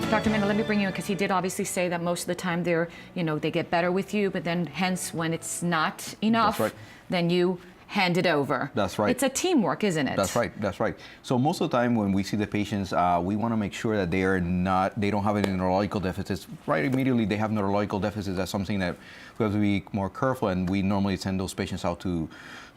Dr. Mena, let me bring you in because he did obviously say that most of the time they get better with you, but then hence when it's not enough, That's right. then you hand it over. That's right. It's a teamwork, isn't it? That's right. That's right. So most of the time when we see the patients, we want to make sure that they don't have any neurological deficits. Right immediately they have neurological deficits. That's something that we have to be more careful, and we normally send those patients out to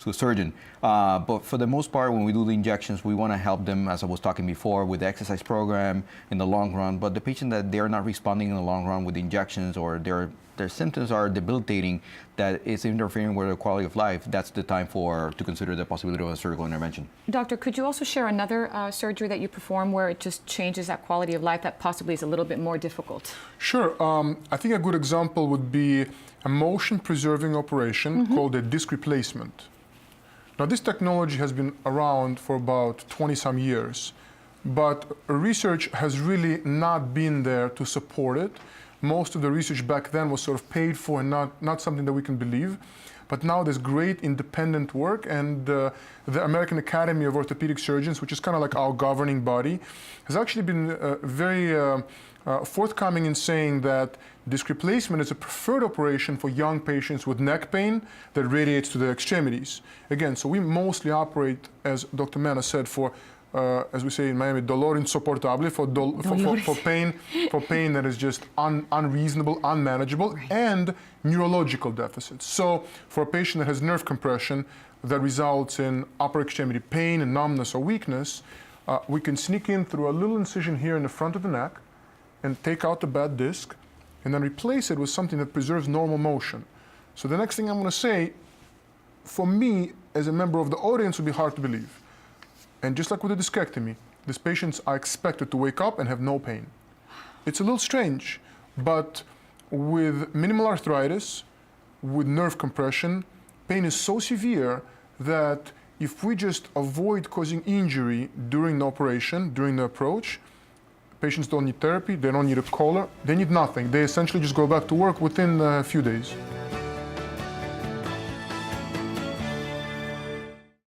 a surgeon. But for the most part, when we do the injections, we want to help them, as I was talking before, with the exercise program in the long run. But the patient that they're not responding in the long run with the injections, or their symptoms are debilitating, that is interfering with their quality of life, that's the time to consider the possibility of a surgical intervention. Doctor, could you also share another surgery that you perform where it just changes that quality of life that possibly is a little bit more difficult? Sure. I think a good example would be a motion-preserving operation called a disc replacement. Now, this technology has been around for about 20-some years, but research has really not been there to support it. Most of the research back then was sort of paid for and not something that we can believe. But now there's great independent work, and the American Academy of Orthopedic Surgeons, which is kind of like our governing body, has actually been very forthcoming in saying that disc replacement is a preferred operation for young patients with neck pain that radiates to the extremities. Again, so we mostly operate, as Dr. Mena said, for as we say in Miami, dolor insoportable, for pain that is just unreasonable, unmanageable, and neurological deficits. So for a patient that has nerve compression that results in upper extremity pain and numbness or weakness, we can sneak in through a little incision here in the front of the neck and take out the bad disc and then replace it with something that preserves normal motion. So the next thing I'm going to say, for me, as a member of the audience, would be hard to believe. And just like with a discectomy, these patients are expected to wake up and have no pain. It's a little strange, but with minimal arthritis, with nerve compression, pain is so severe that if we just avoid causing injury during the operation, during the approach, patients don't need therapy, they don't need a collar, they need nothing. They essentially just go back to work within a few days.